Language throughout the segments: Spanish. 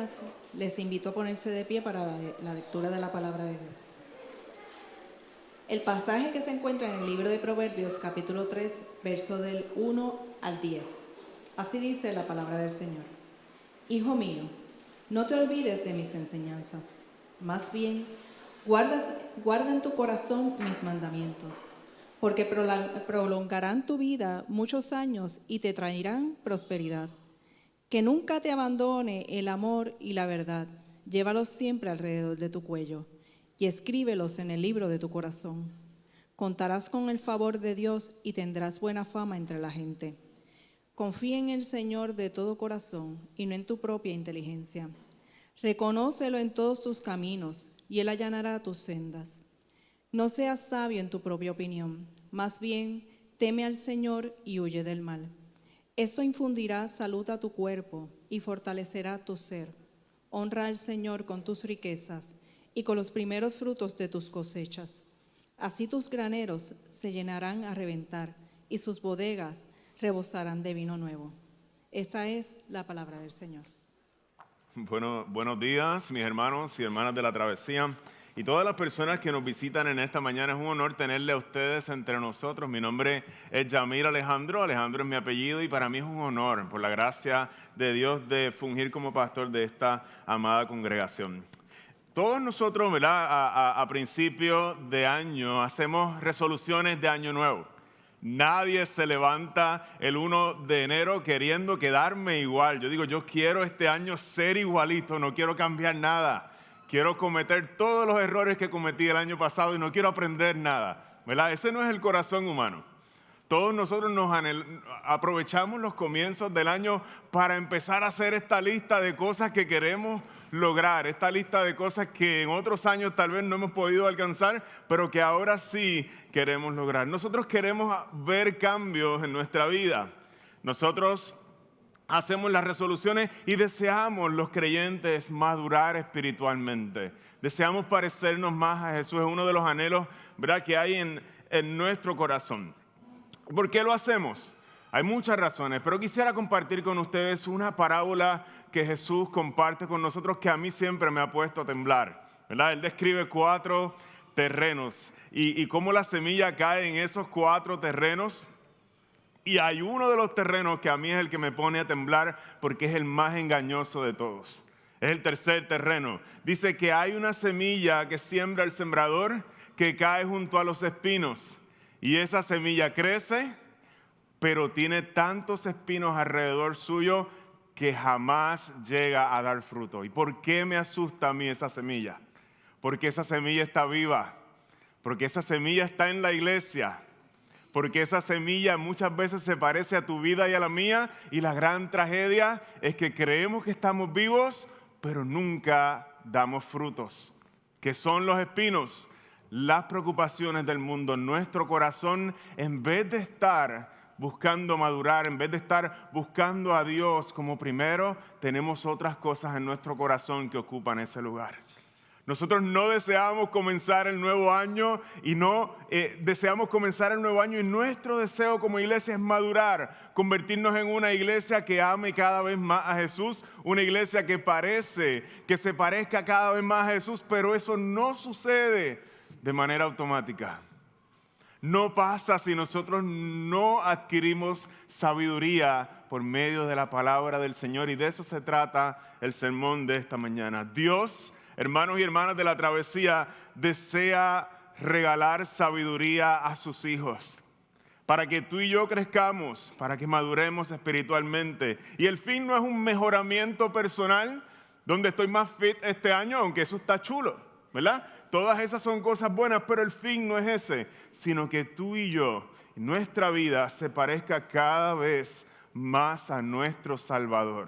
días, les invito a ponerse de pie para la lectura de la palabra de Dios. El pasaje que se encuentra en el libro de Proverbios, capítulo 3, verso del 1 al 10. Así dice la palabra del Señor. Hijo mío, no te olvides de mis enseñanzas. Más bien, guarda en tu corazón mis mandamientos, porque prolongarán tu vida muchos años y te traerán prosperidad. Que nunca te abandone el amor y la verdad. Llévalos siempre alrededor de tu cuello y escríbelos en el libro de tu corazón. Contarás con el favor de Dios y tendrás buena fama entre la gente. Confía en el Señor de todo corazón y no en tu propia inteligencia. Reconócelo en todos tus caminos y Él allanará tus sendas. No seas sabio en tu propia opinión, más bien teme al Señor y huye del mal. Esto infundirá salud a tu cuerpo y fortalecerá tu ser. Honra al Señor con tus riquezas y con los primeros frutos de tus cosechas. Así tus graneros se llenarán a reventar y sus bodegas rebosarán de vino nuevo. Esta es la palabra del Señor. Bueno, buenos días, mis hermanos y hermanas de la travesía y todas las personas que nos visitan en esta mañana. Es un honor tenerle a ustedes entre nosotros. Mi nombre es Yamir Alejandro es mi apellido y para mí es un honor, por la gracia de Dios, de fungir como pastor de esta amada congregación. Todos nosotros, ¿verdad? A principio de año hacemos resoluciones de año nuevo. Nadie se levanta el 1 de enero queriendo quedarme igual. Yo digo, yo quiero este año ser igualito, no quiero cambiar nada. Quiero cometer todos los errores que cometí el año pasado y no quiero aprender nada, ¿verdad? Ese no es el corazón humano. Todos nosotros aprovechamos los comienzos del año para empezar a hacer esta lista de cosas que queremos lograr, esta lista de cosas que en otros años tal vez no hemos podido alcanzar, pero que ahora sí queremos lograr. Nosotros queremos ver cambios en nuestra vida. Nosotros hacemos las resoluciones y deseamos, los creyentes, madurar espiritualmente. Deseamos parecernos más a Jesús. Es uno de los anhelos, ¿verdad?, que hay en nuestro corazón. ¿Por qué lo hacemos? Hay muchas razones, pero quisiera compartir con ustedes una parábola que Jesús comparte con nosotros que a mí siempre me ha puesto a temblar, ¿verdad? Él describe 4 terrenos y cómo la semilla cae en esos 4 terrenos. Y hay uno de los terrenos que a mí es el que me pone a temblar porque es el más engañoso de todos. Es el tercer terreno. Dice que hay una semilla que siembra el sembrador que cae junto a los espinos. Y esa semilla crece, pero tiene tantos espinos alrededor suyo que jamás llega a dar fruto. ¿Y por qué me asusta a mí esa semilla? Porque esa semilla está viva, porque esa semilla está en la iglesia, porque esa semilla muchas veces se parece a tu vida y a la mía, y la gran tragedia es que creemos que estamos vivos, pero nunca damos frutos, que son los espinos. Las preocupaciones del mundo, nuestro corazón, en vez de estar buscando madurar, en vez de estar buscando a Dios como primero, tenemos otras cosas en nuestro corazón que ocupan ese lugar. Nosotros no deseamos comenzar el nuevo año y nuestro deseo como iglesia es madurar, convertirnos en una iglesia que ame cada vez más a Jesús, una iglesia que se parezca cada vez más a Jesús, pero eso no sucede de manera automática. No pasa si nosotros no adquirimos sabiduría por medio de la palabra del Señor, y de eso se trata el sermón de esta mañana. Dios, hermanos y hermanas de la travesía, desea regalar sabiduría a sus hijos para que tú y yo crezcamos, para que maduremos espiritualmente. Y el fin no es un mejoramiento personal donde estoy más fit este año, aunque eso está chulo, ¿verdad? Todas esas son cosas buenas, pero el fin no es ese, sino que tú y yo, nuestra vida se parezca cada vez más a nuestro Salvador.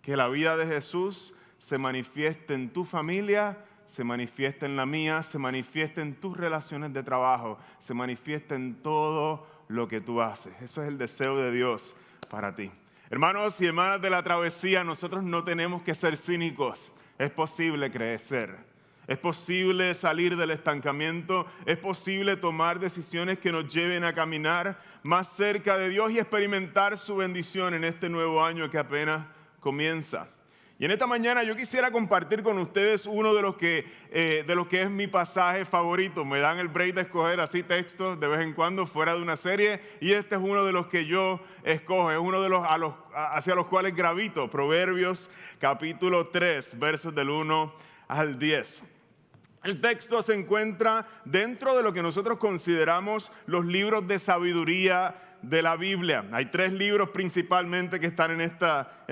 Que la vida de Jesús se manifieste en tu familia, se manifieste en la mía, se manifieste en tus relaciones de trabajo, se manifieste en todo lo que tú haces. Eso es el deseo de Dios para ti. Hermanos y hermanas de la travesía, nosotros no tenemos que ser cínicos. Es posible crecer. Es posible salir del estancamiento, es posible tomar decisiones que nos lleven a caminar más cerca de Dios y experimentar su bendición en este nuevo año que apenas comienza. Y en esta mañana yo quisiera compartir con ustedes uno de los que es mi pasaje favorito. Me dan el break de escoger así textos de vez en cuando fuera de una serie, y este es uno de los que yo escojo, es uno de los hacia los cuales gravito. Proverbios capítulo 3, versos del 1 al 10. El texto se encuentra dentro de lo que nosotros consideramos los libros de sabiduría de la Biblia. Hay 3 libros principalmente que están en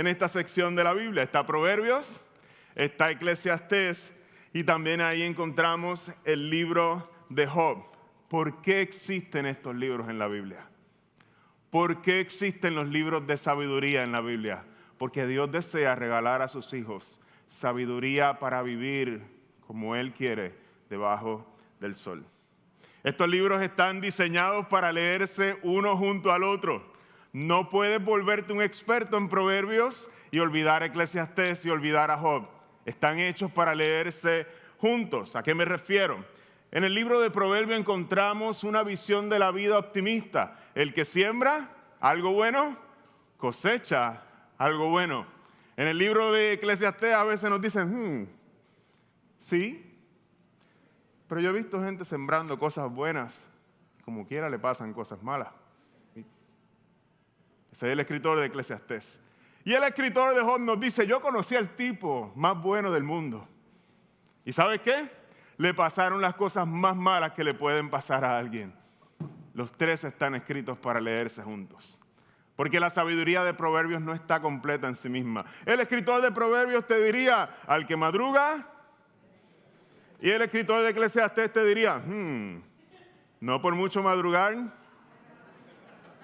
esta sección de la Biblia. Está Proverbios, está Eclesiastés, y también ahí encontramos el libro de Job. ¿Por qué existen estos libros en la Biblia? ¿Por qué existen los libros de sabiduría en la Biblia? Porque Dios desea regalar a sus hijos sabiduría para vivir como Él quiere debajo del sol. Estos libros están diseñados para leerse uno junto al otro. No puedes volverte un experto en Proverbios y olvidar Eclesiastés y olvidar a Job. Están hechos para leerse juntos. ¿A qué me refiero? En el libro de Proverbios encontramos una visión de la vida optimista. El que siembra algo bueno, cosecha algo bueno. En el libro de Eclesiastés a veces nos dicen, sí, pero yo he visto gente sembrando cosas buenas, como quiera le pasan cosas malas. Ese es el escritor de Eclesiastés. Y el escritor de Job nos dice, yo conocí al tipo más bueno del mundo. ¿Y sabes qué? Le pasaron las cosas más malas que le pueden pasar a alguien. Los 3 están escritos para leerse juntos. Porque la sabiduría de Proverbios no está completa en sí misma. El escritor de Proverbios te diría, al que madruga. Y el escritor de Eclesiastés te diría, no por mucho madrugar.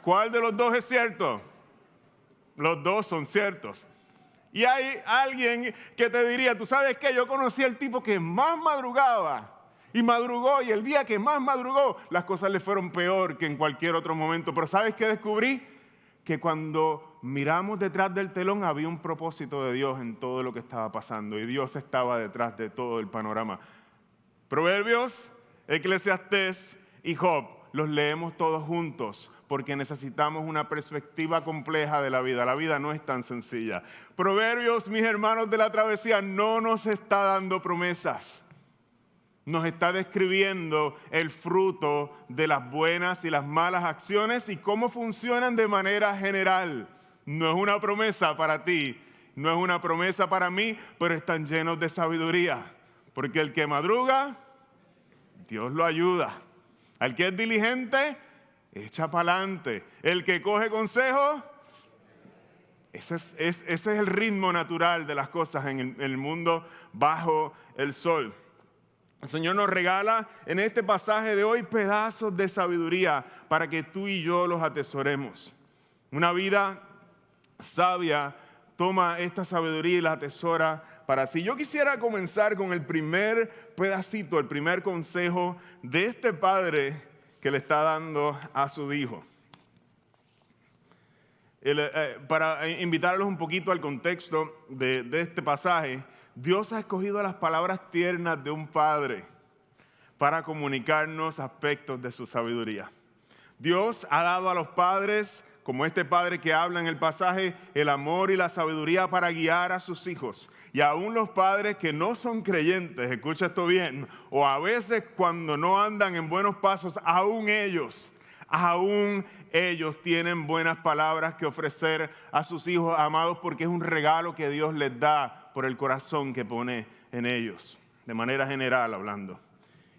¿Cuál de los 2 es cierto? Los 2 son ciertos. Y hay alguien que te diría, ¿tú sabes qué? Yo conocí al tipo que más madrugaba. Y madrugó, y el día que más madrugó, las cosas le fueron peor que en cualquier otro momento. Pero ¿sabes qué descubrí? Que cuando miramos detrás del telón había un propósito de Dios en todo lo que estaba pasando. Y Dios estaba detrás de todo el panorama. Proverbios, Eclesiastés y Job, los leemos todos juntos porque necesitamos una perspectiva compleja de la vida. La vida no es tan sencilla. Proverbios, mis hermanos de la travesía, no nos está dando promesas. Nos está describiendo el fruto de las buenas y las malas acciones y cómo funcionan de manera general. No es una promesa para ti, no es una promesa para mí, pero están llenos de sabiduría. Porque el que madruga, Dios lo ayuda. Al que es diligente, echa para adelante. El que coge consejo, ese es el ritmo natural de las cosas en el mundo bajo el sol. El Señor nos regala en este pasaje de hoy pedazos de sabiduría para que tú y yo los atesoremos. Una vida sabia toma esta sabiduría y la atesora para sí. Yo quisiera comenzar con el primer pedacito, el primer consejo de este padre que le está dando a su hijo. Para invitarlos un poquito al contexto de este pasaje, Dios ha escogido las palabras tiernas de un padre para comunicarnos aspectos de su sabiduría. Dios ha dado a los padres, como este padre que habla en el pasaje, el amor y la sabiduría para guiar a sus hijos. Y aún los padres que no son creyentes, escucha esto bien, o a veces cuando no andan en buenos pasos, aún ellos tienen buenas palabras que ofrecer a sus hijos amados porque es un regalo que Dios les da por el corazón que pone en ellos, de manera general hablando.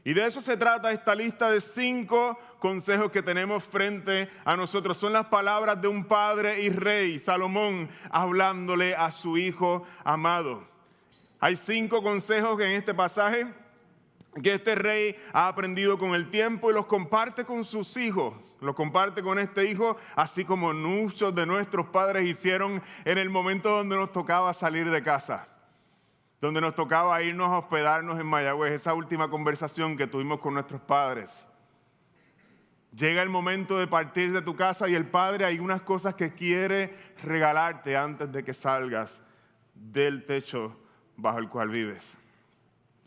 Y de eso se trata esta lista de 5 consejos que tenemos frente a nosotros. Son las palabras de un padre y rey, Salomón, hablándole a su hijo amado. Hay 5 consejos en este pasaje que este rey ha aprendido con el tiempo y los comparte con sus hijos. Los comparte con este hijo, así como muchos de nuestros padres hicieron en el momento donde nos tocaba salir de casa. Donde nos tocaba irnos a hospedarnos en Mayagüez, esa última conversación que tuvimos con nuestros padres. Llega el momento de partir de tu casa y el padre hay unas cosas que quiere regalarte antes de que salgas del techo bajo el cual vives.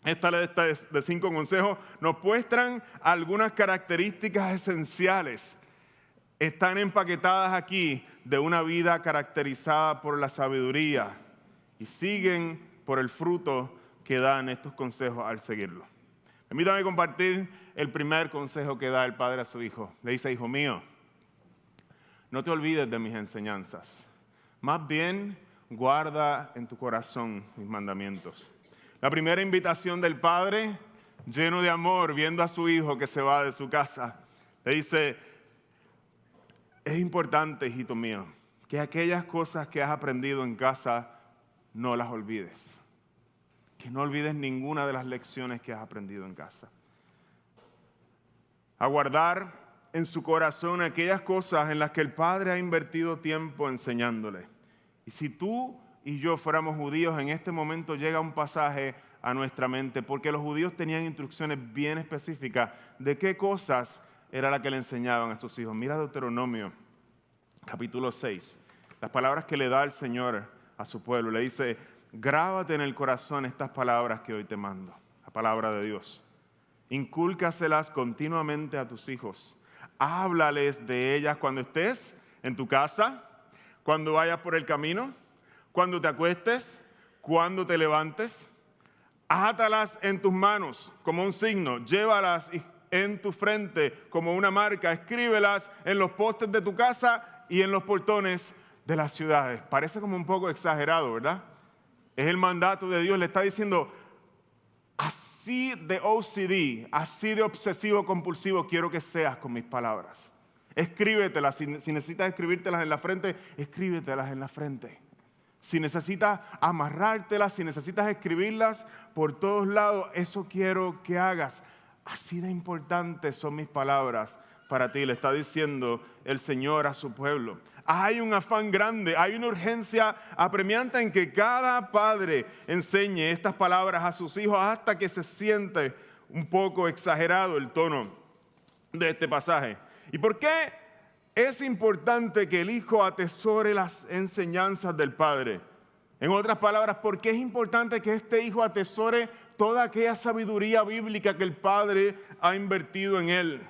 Esta lista de 5 consejos nos muestran algunas características esenciales. Están empaquetadas aquí de una vida caracterizada por la sabiduría y siguen por el fruto que dan estos consejos al seguirlo. Permítame compartir el primer consejo que da el padre a su hijo. Le dice: hijo mío, no te olvides de mis enseñanzas. Más bien, guarda en tu corazón mis mandamientos. La primera invitación del padre, lleno de amor, viendo a su hijo que se va de su casa, le dice: es importante, hijito mío, que aquellas cosas que has aprendido en casa no las olvides. Que no olvides ninguna de las lecciones que has aprendido en casa. A guardar en su corazón aquellas cosas en las que el Padre ha invertido tiempo enseñándole. Y si tú y yo fuéramos judíos, en este momento llega un pasaje a nuestra mente, porque los judíos tenían instrucciones bien específicas de qué cosas era la que le enseñaban a sus hijos. Mira Deuteronomio, capítulo 6, las palabras que le da el Señor a su pueblo. Le dice: grábate en el corazón estas palabras que hoy te mando, la palabra de Dios. Incúlcaselas continuamente a tus hijos. Háblales de ellas cuando estés en tu casa, cuando vayas por el camino, cuando te acuestes, cuando te levantes. Átalas en tus manos como un signo, llévalas en tu frente como una marca, escríbelas en los postes de tu casa y en los portones de las ciudades. Parece como un poco exagerado, ¿verdad? Es el mandato de Dios, le está diciendo: así de OCD, así de obsesivo compulsivo quiero que seas con mis palabras. Escríbetelas, si necesitas escribírtelas en la frente, escríbetelas en la frente. Si necesitas amarrártelas, si necesitas escribirlas por todos lados, eso quiero que hagas. Así de importantes son mis palabras para ti, le está diciendo el Señor a su pueblo. Hay un afán grande, hay una urgencia apremiante en que cada padre enseñe estas palabras a sus hijos hasta que se siente un poco exagerado el tono de este pasaje. ¿Y por qué es importante que el hijo atesore las enseñanzas del padre? En otras palabras, ¿por qué es importante que este hijo atesore toda aquella sabiduría bíblica que el padre ha invertido en él?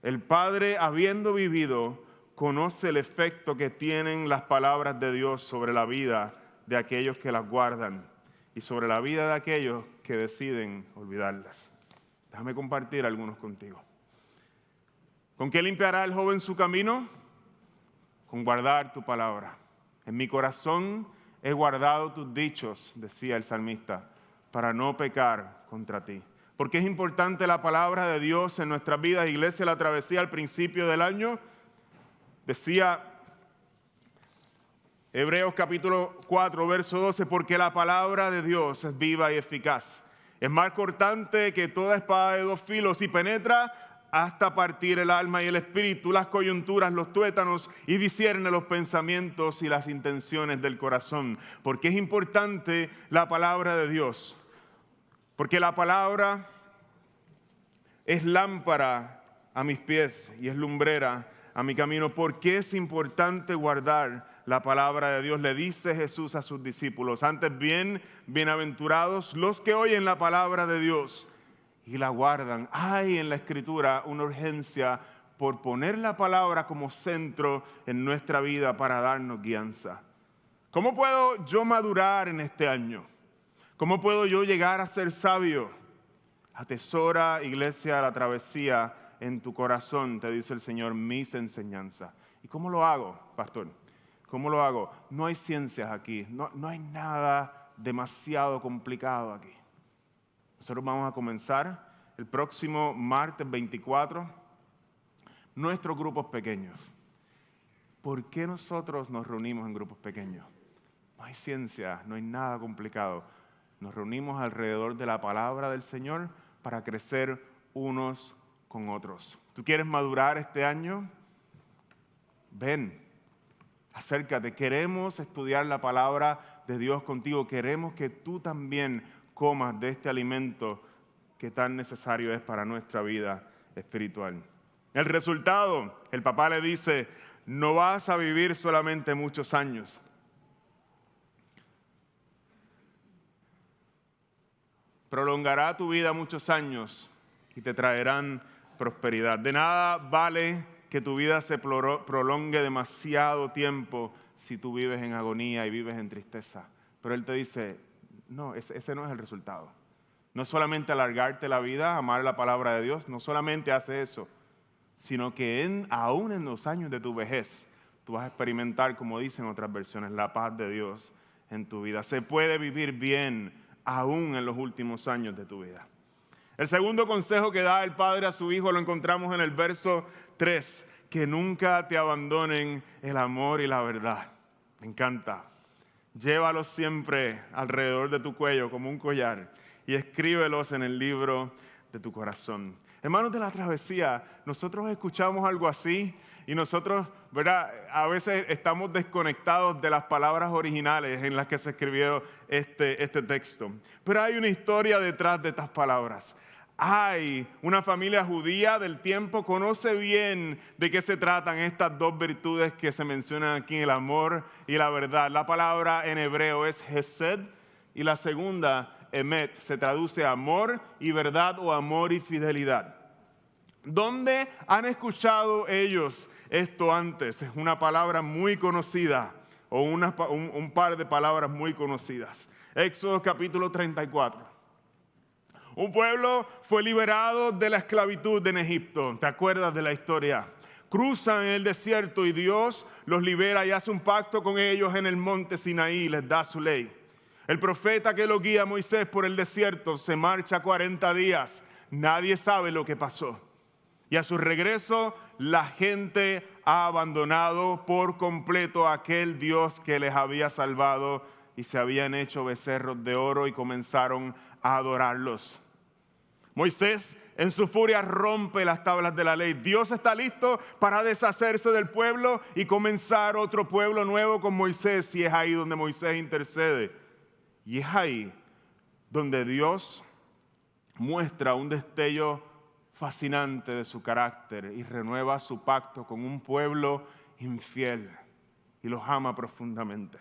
El padre, habiendo vivido, conoce el efecto que tienen las palabras de Dios sobre la vida de aquellos que las guardan y sobre la vida de aquellos que deciden olvidarlas. Déjame compartir algunos contigo. ¿Con qué limpiará el joven su camino? Con guardar tu palabra. En mi corazón he guardado tus dichos, decía el salmista, para no pecar contra ti. ¿Por qué es importante la palabra de Dios en nuestras vidas? Iglesia La Travesía, al principio del año, decía Hebreos capítulo 4, verso 12, porque la palabra de Dios es viva y eficaz. Es más cortante que toda espada de dos filos y penetra hasta partir el alma y el espíritu, las coyunturas, los tuétanos, y discierne los pensamientos y las intenciones del corazón. Porque es importante la palabra de Dios. Porque la palabra es lámpara a mis pies y es lumbrera a mi camino. ¿Por qué es importante guardar la palabra de Dios? Le dice Jesús a sus discípulos: antes bien, bienaventurados los que oyen la palabra de Dios y la guardan. Hay en la Escritura una urgencia por poner la palabra como centro en nuestra vida para darnos guianza. ¿Cómo puedo yo madurar en este año? ¿Cómo puedo yo llegar a ser sabio? Atesora, Iglesia La Travesía, en tu corazón, te dice el Señor, mis enseñanzas. ¿Y cómo lo hago, pastor? ¿Cómo lo hago? No hay ciencias aquí, no hay nada demasiado complicado aquí. Nosotros vamos a comenzar el próximo martes 24 nuestros grupos pequeños. ¿Por qué nosotros nos reunimos en grupos pequeños? No hay ciencia, no hay nada complicado. Nos reunimos alrededor de la palabra del Señor para crecer unos con otros. ¿Tú quieres madurar este año? Ven, acércate. Queremos estudiar la palabra de Dios contigo. Queremos que tú también comas de este alimento que tan necesario es para nuestra vida espiritual. El resultado, el papá le dice: no vas a vivir solamente muchos años. Prolongará tu vida muchos años y te traerán prosperidad. De nada vale que tu vida se prolongue demasiado tiempo si tú vives en agonía y vives en tristeza. Pero Él te dice, no, ese no es el resultado. No solamente alargarte la vida, amar la palabra de Dios, no solamente hace eso, sino que aún en los años de tu vejez, tú vas a experimentar, como dicen otras versiones, la paz de Dios en tu vida. Se puede vivir bien aún en los últimos años de tu vida. El segundo consejo que da el padre a su hijo lo encontramos en el verso 3, que nunca te abandonen el amor y la verdad. Me encanta. Llévalos siempre alrededor de tu cuello como un collar y escríbelos en el libro de tu corazón. Hermanos de la travesía, nosotros escuchamos algo así y nosotros, ¿verdad? A veces estamos desconectados de las palabras originales en las que se escribió este texto. Pero hay una historia detrás de estas palabras. Hay una familia judía del tiempo, conoce bien de qué se tratan estas dos virtudes que se mencionan aquí, el amor y la verdad. La palabra en hebreo es hesed y la segunda, emet, se traduce amor y verdad o amor y fidelidad. ¿Dónde han escuchado ellos esto antes? Es una palabra muy conocida o un par de palabras muy conocidas. Éxodo capítulo 34. Un pueblo fue liberado de la esclavitud en Egipto. ¿Te acuerdas de la historia? Cruzan el desierto y Dios los libera y hace un pacto con ellos en el monte Sinaí y les da su ley. El profeta que lo guía, Moisés, por el desierto se marcha 40 días. Nadie sabe lo que pasó. Y a su regreso, la gente ha abandonado por completo a aquel Dios que les había salvado y se habían hecho becerros de oro y comenzaron a adorarlos. Moisés en su furia rompe las tablas de la ley. Dios está listo para deshacerse del pueblo y comenzar otro pueblo nuevo con Moisés, y es ahí donde Moisés intercede. Y es ahí donde Dios muestra un destello fascinante de su carácter y renueva su pacto con un pueblo infiel y los ama profundamente.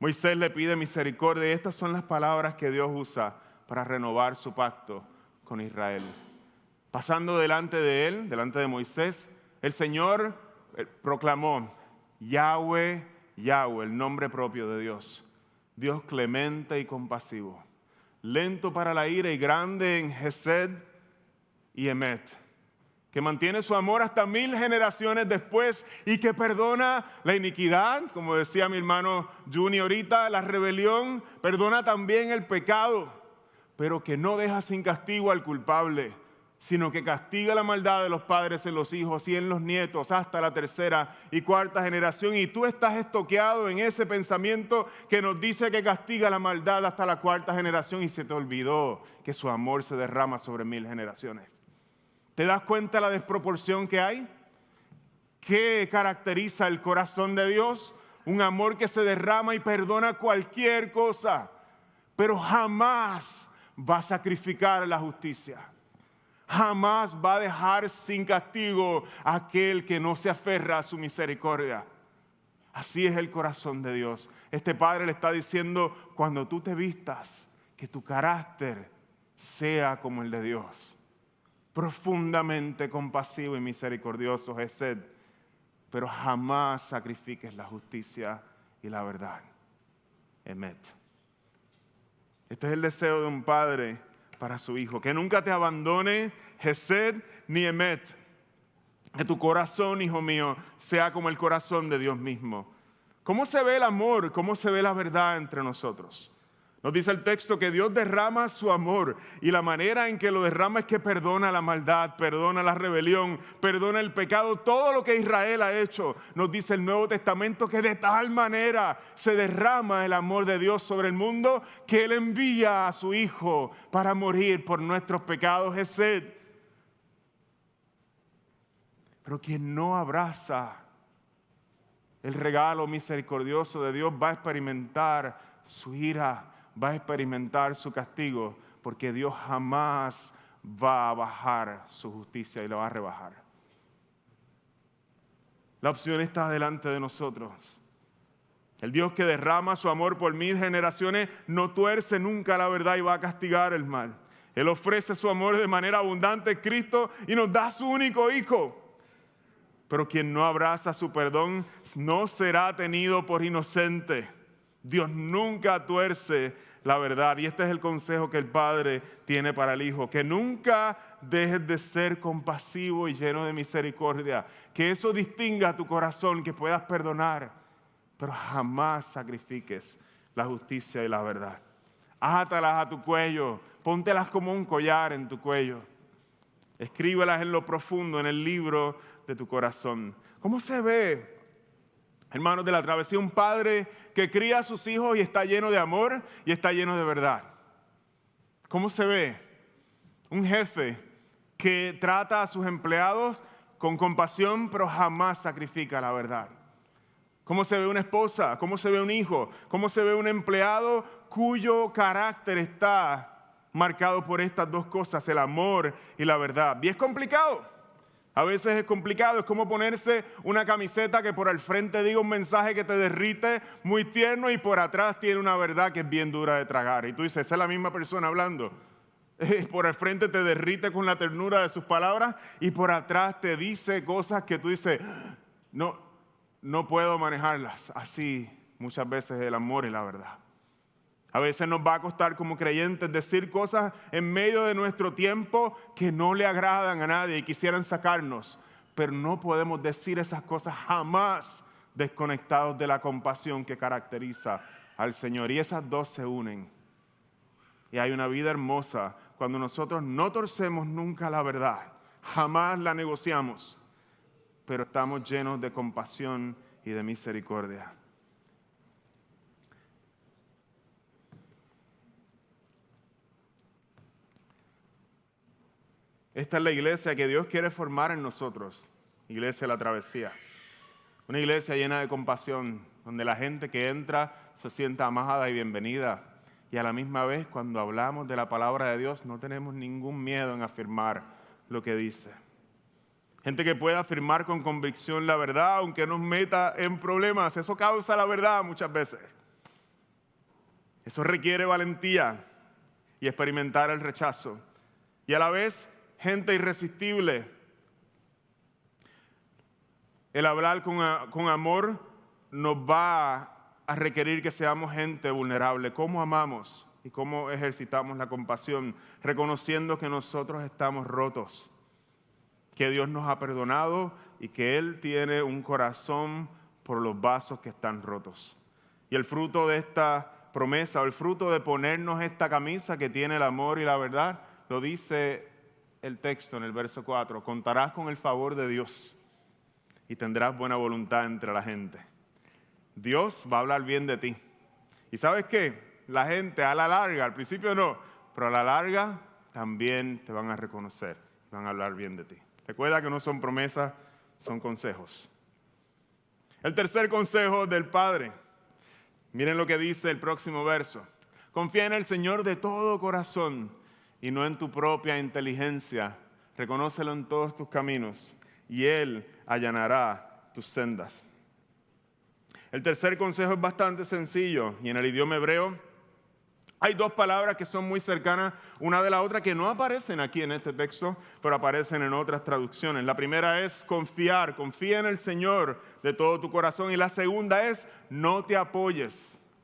Moisés le pide misericordia y estas son las palabras que Dios usa para renovar su pacto con Israel. Pasando delante de él, delante de Moisés, el Señor proclamó Yahweh, Yahweh, el nombre propio de Dios. Dios clemente y compasivo, lento para la ira y grande en hesed y emet, que mantiene su amor hasta 1000 generaciones después y que perdona la iniquidad, como decía mi hermano Juni ahorita, la rebelión, perdona también el pecado, pero que no deja sin castigo al culpable, sino que castiga la maldad de los padres en los hijos y en los nietos hasta la 3ª y 4ª generación. Y tú estás estoqueado en ese pensamiento que nos dice que castiga la maldad hasta la 4ª generación y se te olvidó que su amor se derrama sobre 1000 generaciones. ¿Te das cuenta la desproporción que hay? ¿Qué caracteriza el corazón de Dios? Un amor que se derrama y perdona cualquier cosa, pero jamás va a sacrificar la justicia. Jamás va a dejar sin castigo a aquel que no se aferra a su misericordia. Así es el corazón de Dios. Este Padre le está diciendo, cuando tú te vistas, que tu carácter sea como el de Dios. Profundamente compasivo y misericordioso, Hesed, pero jamás sacrifiques la justicia y la verdad. Emet. Este es el deseo de un padre para su hijo, que nunca te abandone Hesed ni Emet. Que tu corazón, hijo mío, sea como el corazón de Dios mismo. ¿Cómo se ve el amor? ¿Cómo se ve la verdad entre nosotros? Nos dice el texto que Dios derrama su amor y la manera en que lo derrama es que perdona la maldad, perdona la rebelión, perdona el pecado, todo lo que Israel ha hecho. Nos dice el Nuevo Testamento que de tal manera se derrama el amor de Dios sobre el mundo que Él envía a su Hijo para morir por nuestros pecados. Hesed. Pero quien no abraza el regalo misericordioso de Dios va a experimentar su ira, va a experimentar su castigo, porque Dios jamás va a bajar su justicia y la va a rebajar. La opción está delante de nosotros. El Dios que derrama su amor por 1000 generaciones no tuerce nunca la verdad y va a castigar el mal. Él ofrece su amor de manera abundante en Cristo y nos da su único Hijo. Pero quien no abraza su perdón no será tenido por inocente. Dios nunca tuerce la verdad. Y este es el consejo que el Padre tiene para el Hijo. Que nunca dejes de ser compasivo y lleno de misericordia. Que eso distinga tu corazón, que puedas perdonar. Pero jamás sacrifiques la justicia y la verdad. Átalas a tu cuello. Póntelas como un collar en tu cuello. Escríbelas en lo profundo, en el libro de tu corazón. ¿Cómo se ve, hermanos de la travesía, un padre que cría a sus hijos y está lleno de amor y está lleno de verdad? ¿Cómo se ve un jefe que trata a sus empleados con compasión pero jamás sacrifica la verdad? ¿Cómo se ve una esposa? ¿Cómo se ve un hijo? ¿Cómo se ve un empleado cuyo carácter está marcado por estas dos cosas, el amor y la verdad? Y es complicado. A veces es complicado, es como ponerse una camiseta que por el frente diga un mensaje que te derrite muy tierno y por atrás tiene una verdad que es bien dura de tragar. Y tú dices, esa es la misma persona hablando. Por el frente te derrite con la ternura de sus palabras y por atrás te dice cosas que tú dices, no puedo manejarlas. Así muchas veces el amor y la verdad. A veces nos va a costar como creyentes decir cosas en medio de nuestro tiempo que no le agradan a nadie y quisieran sacarnos. Pero no podemos decir esas cosas jamás desconectados de la compasión que caracteriza al Señor. Y esas dos se unen. Y hay una vida hermosa cuando nosotros no torcemos nunca la verdad. Jamás la negociamos. Pero estamos llenos de compasión y de misericordia. Esta es la iglesia que Dios quiere formar en nosotros, Iglesia de la Travesía. Una iglesia llena de compasión, donde la gente que entra se sienta amada y bienvenida. Y a la misma vez, cuando hablamos de la palabra de Dios, no tenemos ningún miedo en afirmar lo que dice. Gente que pueda afirmar con convicción la verdad, aunque nos meta en problemas. Eso causa la verdad muchas veces. Eso requiere valentía y experimentar el rechazo. Y a la vez, gente irresistible. El hablar con amor nos va a requerir que seamos gente vulnerable. ¿Cómo amamos y cómo ejercitamos la compasión? Reconociendo que nosotros estamos rotos, que Dios nos ha perdonado y que Él tiene un corazón por los vasos que están rotos. Y el fruto de esta promesa, o el fruto de ponernos esta camisa que tiene el amor y la verdad, lo dice el texto en el verso 4, contarás con el favor de Dios y tendrás buena voluntad entre la gente. Dios va a hablar bien de ti. ¿Y sabes qué? La gente a la larga, al principio no, pero a la larga también te van a reconocer, van a hablar bien de ti. Recuerda que no son promesas, son consejos. El tercer consejo del Padre. Miren lo que dice el próximo verso. Confía en el Señor de todo corazón y no en tu propia inteligencia. Reconócelo en todos tus caminos y Él allanará tus sendas. El tercer consejo es bastante sencillo y en el idioma hebreo hay dos palabras que son muy cercanas una de la otra que no aparecen aquí en este texto, pero aparecen en otras traducciones. La primera es confiar, confía en el Señor de todo tu corazón. Y la segunda es no te apoyes,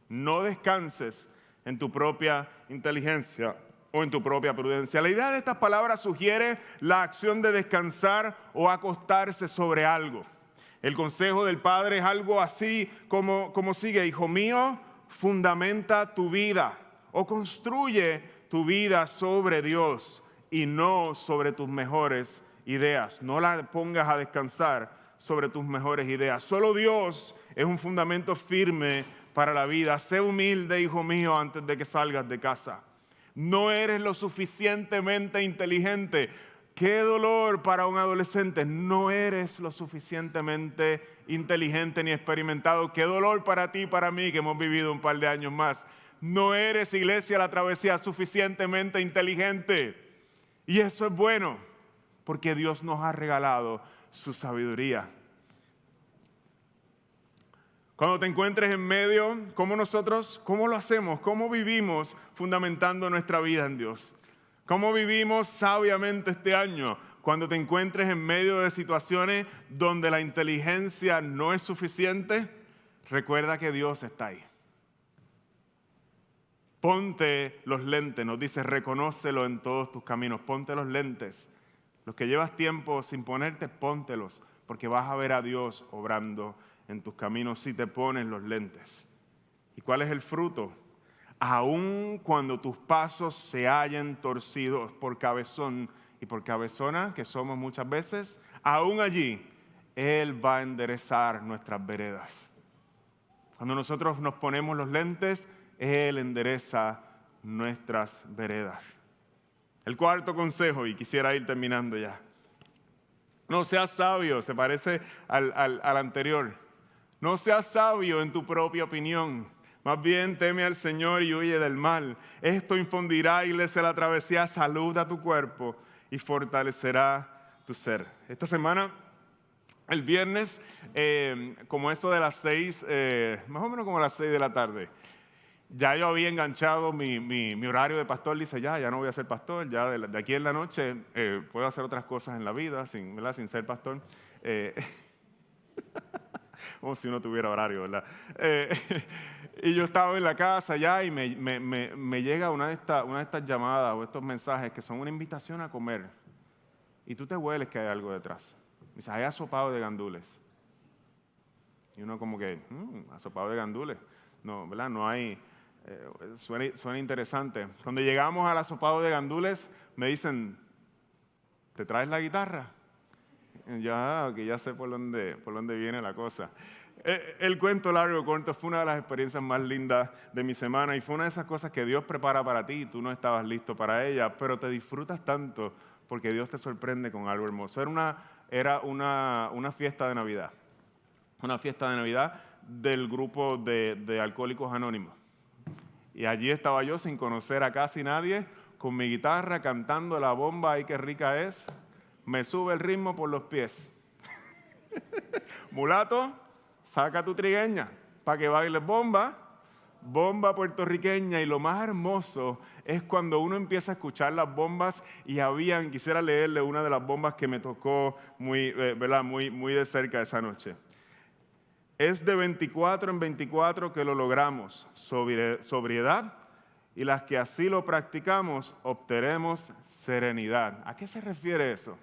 no descanses en tu propia inteligencia o en tu propia prudencia. La idea de estas palabras sugiere la acción de descansar o acostarse sobre algo. El consejo del Padre es algo así como sigue: hijo mío, fundamenta tu vida o construye tu vida sobre Dios y no sobre tus mejores ideas. No la pongas a descansar sobre tus mejores ideas. Solo Dios es un fundamento firme para la vida. Sé humilde, hijo mío, antes de que salgas de casa. No eres lo suficientemente inteligente. ¡Qué dolor para un adolescente! No eres lo suficientemente inteligente ni experimentado. ¡Qué dolor para ti y para mí que hemos vivido un par de años más! No eres, Iglesia La Travesía, suficientemente inteligente. Y eso es bueno, porque Dios nos ha regalado su sabiduría. Cuando te encuentres en medio, ¿cómo lo hacemos? ¿Cómo vivimos fundamentando nuestra vida en Dios? ¿Cómo vivimos sabiamente este año? Cuando te encuentres en medio de situaciones donde la inteligencia no es suficiente, recuerda que Dios está ahí. Ponte los lentes, nos dice, reconócelo en todos tus caminos, ponte los lentes. Los que llevas tiempo sin ponerte, póntelos, porque vas a ver a Dios obrando en tus caminos si te pones los lentes. ¿Y cuál es el fruto? Aun cuando tus pasos se hallen torcidos por cabezón y por cabezona, que somos muchas veces, aún allí Él va a enderezar nuestras veredas. Cuando nosotros nos ponemos los lentes, Él endereza nuestras veredas. El cuarto consejo, y quisiera ir terminando ya. No seas sabio, se parece al anterior. No seas sabio en tu propia opinión. Más bien teme al Señor y huye del mal. Esto infundirá, iglesia, la travesía, salud a tu cuerpo y fortalecerá tu ser. Esta semana, el viernes, como eso de las 6, más o menos como las 6 de la tarde, ya yo había enganchado mi horario de pastor. Dice, ya no voy a ser pastor, ya de aquí en la noche puedo hacer otras cosas en la vida sin ser pastor. Como si uno tuviera horario, ¿verdad? Y yo estaba en la casa ya y me llega una de estas llamadas o estos mensajes que son una invitación a comer. Y tú te hueles que hay algo detrás. Dice, hay asopado de gandules. Y uno como que, asopado de gandules. No, ¿verdad? No hay, suena interesante. Cuando llegamos al asopado de gandules, me dicen, ¿te traes la guitarra? Ya sé por dónde viene la cosa. El cuento largo corto fue una de las experiencias más lindas de mi semana y fue una de esas cosas que Dios prepara para ti y tú no estabas listo para ella, pero te disfrutas tanto porque Dios te sorprende con algo hermoso. Era una fiesta de Navidad, una fiesta de Navidad del grupo de Alcohólicos Anónimos. Y allí estaba yo sin conocer a casi nadie, con mi guitarra cantando la bomba, ¡ay qué rica es! Me sube el ritmo por los pies. Mulato, saca tu trigueña para que bailes bomba puertorriqueña. Y lo más hermoso es cuando uno empieza a escuchar las bombas y quisiera leerle una de las bombas que me tocó muy de cerca esa noche. Es de 24 en 24 que lo logramos, sobriedad, y las que así lo practicamos obtenemos serenidad. ¿A qué se refiere eso?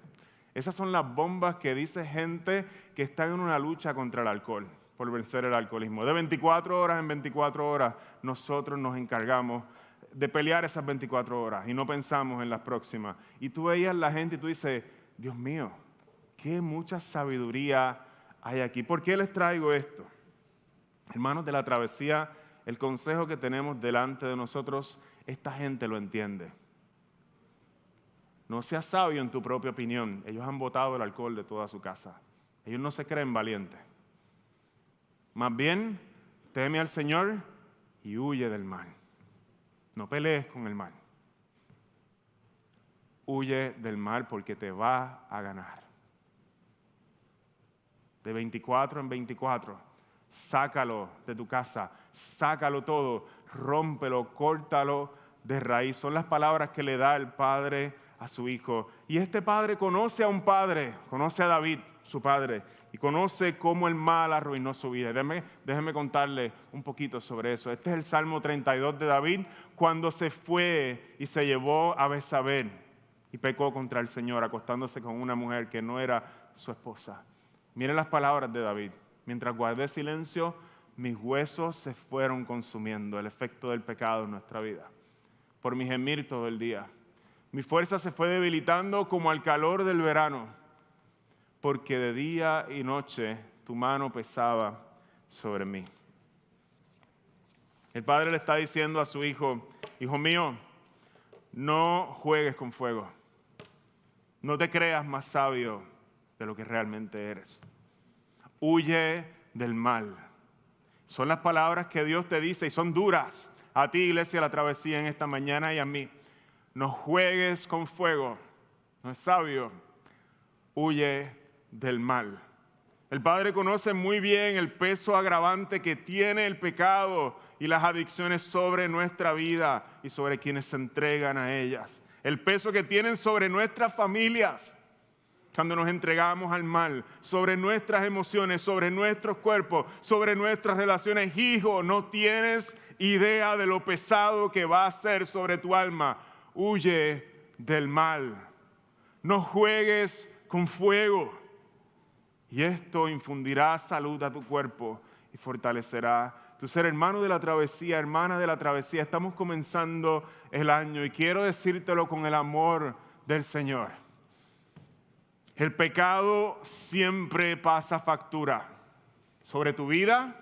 Esas son las bombas que dice gente que está en una lucha contra el alcohol, por vencer el alcoholismo. De 24 horas en 24 horas, nosotros nos encargamos de pelear esas 24 horas y no pensamos en las próximas. Y tú veías la gente y tú dices, Dios mío, qué mucha sabiduría hay aquí. ¿Por qué les traigo esto? Hermanos de la travesía, el consejo que tenemos delante de nosotros, esta gente lo entiende. No seas sabio en tu propia opinión. Ellos han botado el alcohol de toda su casa. Ellos no se creen valientes. Más bien, teme al Señor y huye del mal. No pelees con el mal. Huye del mal porque te va a ganar. De 24 en 24, sácalo de tu casa, sácalo todo, rómpelo, córtalo de raíz. Son las palabras que le da el Padre a su Hijo. Y este Padre conoce a un padre, conoce a David, su padre, y conoce cómo el mal arruinó su vida. Déjeme contarle un poquito sobre eso. Este es el Salmo 32 de David, cuando se fue y se llevó a Betsabé y pecó contra el Señor, acostándose con una mujer que no era su esposa. Miren las palabras de David. Mientras guardé silencio, mis huesos se fueron consumiendo, el efecto del pecado en nuestra vida. Por mi gemir todo el día. Mi fuerza se fue debilitando como al calor del verano, porque de día y noche tu mano pesaba sobre mí. El padre le está diciendo a su hijo, hijo mío, no juegues con fuego. No te creas más sabio de lo que realmente eres. Huye del mal. Son las palabras que Dios te dice y son duras a ti, iglesia, la travesía en esta mañana y a mí. No juegues con fuego. No es sabio. Huye del mal. El Padre conoce muy bien el peso agravante que tiene el pecado y las adicciones sobre nuestra vida y sobre quienes se entregan a ellas. El peso que tienen sobre nuestras familias. cuando nos entregamos al mal, sobre nuestras emociones, sobre nuestros cuerpos, sobre nuestras relaciones. Hijo, no tienes idea de lo pesado que va a ser sobre tu alma. Huye del mal. No juegues con fuego. Y esto infundirá salud a tu cuerpo y fortalecerá tu ser. Hermano de la travesía, hermana de la travesía, estamos comenzando el año y quiero decírtelo con el amor del Señor. El pecado siempre pasa factura sobre tu vida,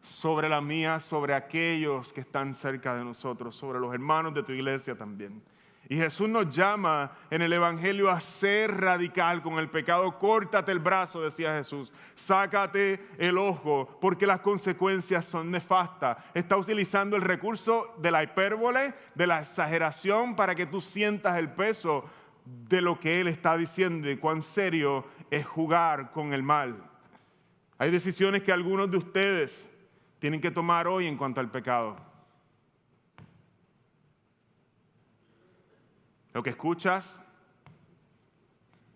sobre la mía, sobre aquellos que están cerca de nosotros, sobre los hermanos de tu iglesia también. Y Jesús nos llama en el Evangelio a ser radical con el pecado. Córtate el brazo, decía Jesús. Sácate el ojo, porque las consecuencias son nefastas. Está utilizando el recurso de la hipérbole, de la exageración, para que tú sientas el peso de lo que Él está diciendo y cuán serio es jugar con el mal. Hay decisiones que algunos de ustedes tienen que tomar hoy en cuanto al pecado. Lo que escuchas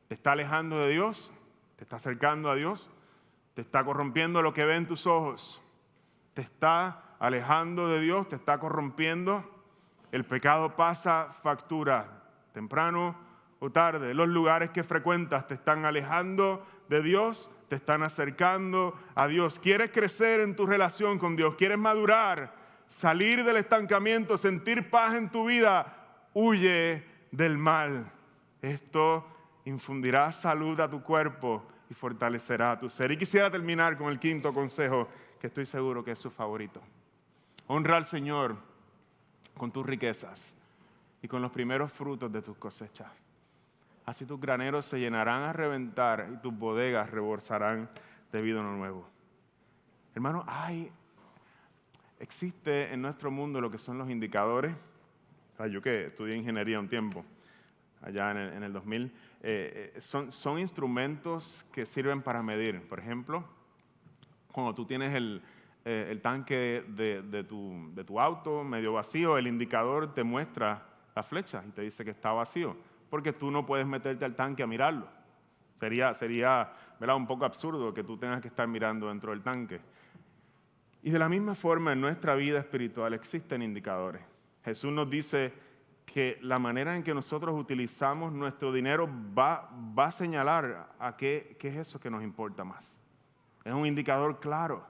te está alejando de Dios, te está acercando a Dios, te está corrompiendo lo que ven tus ojos, te está alejando de Dios, te está corrompiendo. El pecado pasa factura, temprano o tarde. Los lugares que frecuentas te están alejando de Dios, te están acercando a Dios. ¿Quieres crecer en tu relación con Dios? ¿Quieres madurar, salir del estancamiento, sentir paz en tu vida? Huye del mal. Esto infundirá salud a tu cuerpo y fortalecerá tu ser. Y quisiera terminar con el quinto consejo, que estoy seguro que es su favorito. Honra al Señor con tus riquezas y con los primeros frutos de tus cosechas. Así tus graneros se llenarán a reventar y tus bodegas rebosarán de vino nuevo. Hermano, existe en nuestro mundo lo que son los indicadores. Yo que estudié ingeniería un tiempo, allá en el 2000, son instrumentos que sirven para medir. Por ejemplo, cuando tú tienes el tanque de tu auto medio vacío, el indicador te muestra la flecha y te dice que está vacío, porque tú no puedes meterte al tanque a mirarlo. Sería ¿verdad?, un poco absurdo que tú tengas que estar mirando dentro del tanque. Y de la misma forma, en nuestra vida espiritual existen indicadores. Jesús nos dice que la manera en que nosotros utilizamos nuestro dinero va a señalar a qué es eso que nos importa más. Es un indicador claro.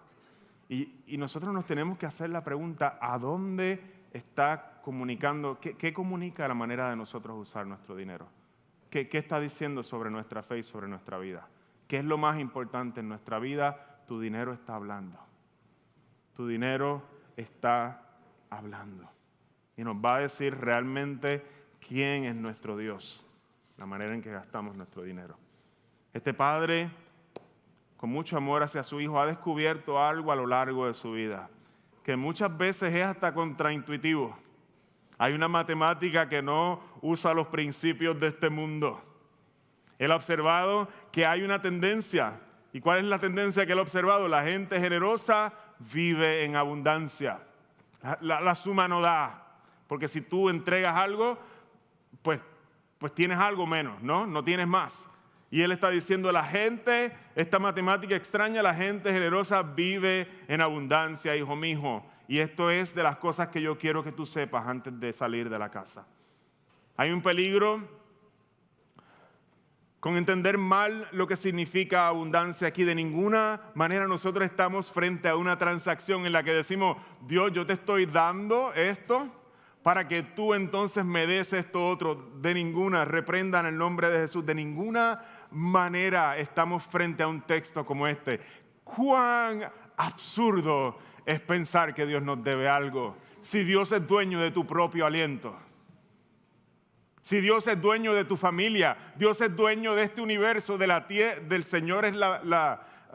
Y nosotros nos tenemos que hacer la pregunta, ¿a dónde está comunicando? ¿Qué comunica la manera de nosotros usar nuestro dinero? ¿Qué está diciendo sobre nuestra fe y sobre nuestra vida? ¿Qué es lo más importante en nuestra vida? Tu dinero está hablando. Tu dinero está hablando. Y nos va a decir realmente quién es nuestro Dios, la manera en que gastamos nuestro dinero. Este padre, con mucho amor hacia su hijo, ha descubierto algo a lo largo de su vida, que muchas veces es hasta contraintuitivo. Hay una matemática que no usa los principios de este mundo. Él ha observado que hay una tendencia. ¿Y cuál es la tendencia que él ha observado? La gente generosa vive en abundancia. La suma no da. Porque si tú entregas algo, pues tienes algo menos, ¿no? No tienes más. Y él está diciendo, esta matemática extraña, la gente generosa vive en abundancia, hijo mío. Y esto es de las cosas que yo quiero que tú sepas antes de salir de la casa. Hay un peligro con entender mal lo que significa abundancia aquí. De ninguna manera nosotros estamos frente a una transacción en la que decimos, Dios, yo te estoy dando esto para que tú entonces me des esto otro. De ninguna, reprendan el nombre de Jesús, de ninguna manera estamos frente a un texto como este. ¡Cuán absurdo es pensar que Dios nos debe algo! Si Dios es dueño de tu propio aliento, si Dios es dueño de tu familia, Dios es dueño de este universo, del Señor es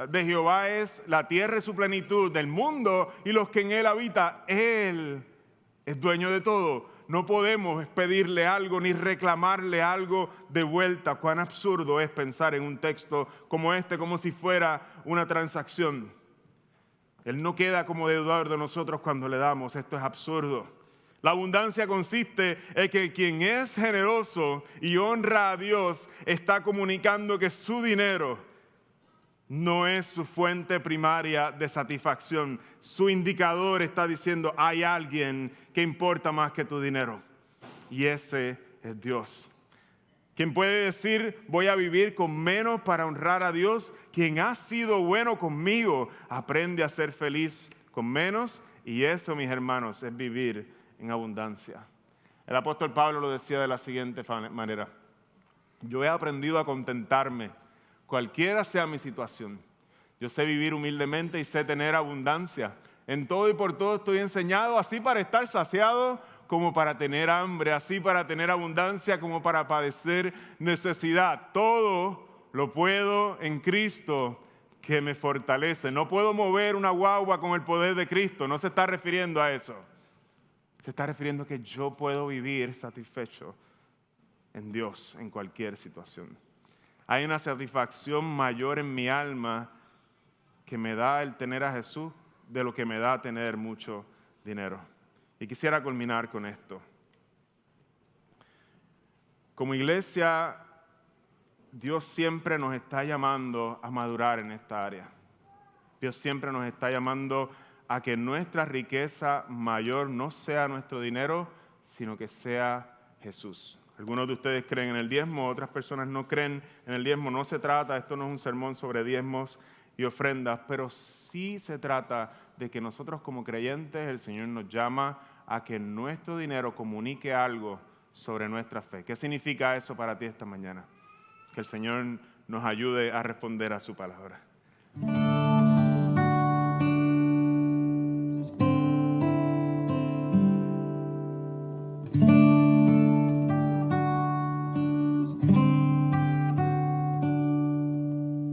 de Jehová es la tierra y su plenitud, del mundo y los que en él habitan. Él es dueño de todo. No podemos pedirle algo ni reclamarle algo de vuelta. Cuán absurdo es pensar en un texto como este, como si fuera una transacción. Él no queda como deudor de nosotros cuando le damos. Esto es absurdo. La abundancia consiste en que quien es generoso y honra a Dios está comunicando que su dinero no es su fuente primaria de satisfacción. Su indicador está diciendo, hay alguien que importa más que tu dinero. Y ese es Dios. Quien puede decir, voy a vivir con menos para honrar a Dios, quien ha sido bueno conmigo, aprende a ser feliz con menos. Y eso, mis hermanos, es vivir en abundancia. El apóstol Pablo lo decía de la siguiente manera. Yo he aprendido a contentarme, cualquiera sea mi situación. Yo sé vivir humildemente y sé tener abundancia. En todo y por todo estoy enseñado, así para estar saciado como para tener hambre, así para tener abundancia como para padecer necesidad. Todo lo puedo en Cristo que me fortalece. No puedo mover una guagua con el poder de Cristo, no se está refiriendo a eso. Se está refiriendo a que yo puedo vivir satisfecho en Dios en cualquier situación. Hay una satisfacción mayor en mi alma que me da el tener a Jesús de lo que me da tener mucho dinero. Y quisiera culminar con esto. Como iglesia, Dios siempre nos está llamando a madurar en esta área. Dios siempre nos está llamando a que nuestra riqueza mayor no sea nuestro dinero, sino que sea Jesús. Algunos de ustedes creen en el diezmo, otras personas no creen en el diezmo. No se trata, esto no es un sermón sobre diezmos y ofrendas, pero sí se trata de que nosotros como creyentes, el Señor nos llama a que nuestro dinero comunique algo sobre nuestra fe. ¿Qué significa eso para ti esta mañana? Que el Señor nos ayude a responder a su palabra.